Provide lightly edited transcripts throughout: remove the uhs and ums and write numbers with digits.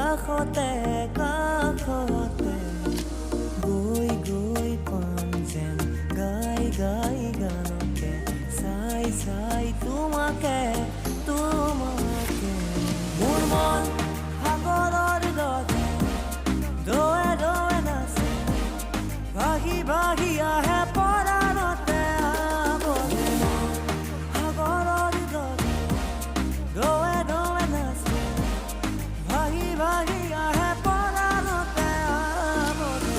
কাষতে কাষতে গৈ গৈ পাম যেন গাই গাই গানকে চাই চাই তোমাকে তোমাকে মোৰ মন সাগৰৰ দৰে দোৱে দোৱে নাচে ভাগি ভাগি আহে পৰাণতে আৱৰে সাগৰৰ দৰে দোৱে দোৱে নাচে ভাগি ভাগি আহে পৰাণতে আৱৰে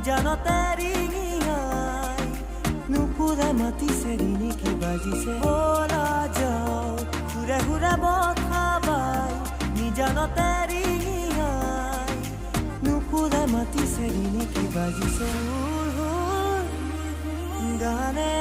জানতে ৰিঙিয়াই নুপুৰে মাতিছে ৰিণি কি বাজিছে বলা যাও ঘূৰে ঘূৰে বখা বাই নিজানতে ৰিঙিয়াই নুপুৰে মাতিছে ৰিণি কি বাজিছে গানে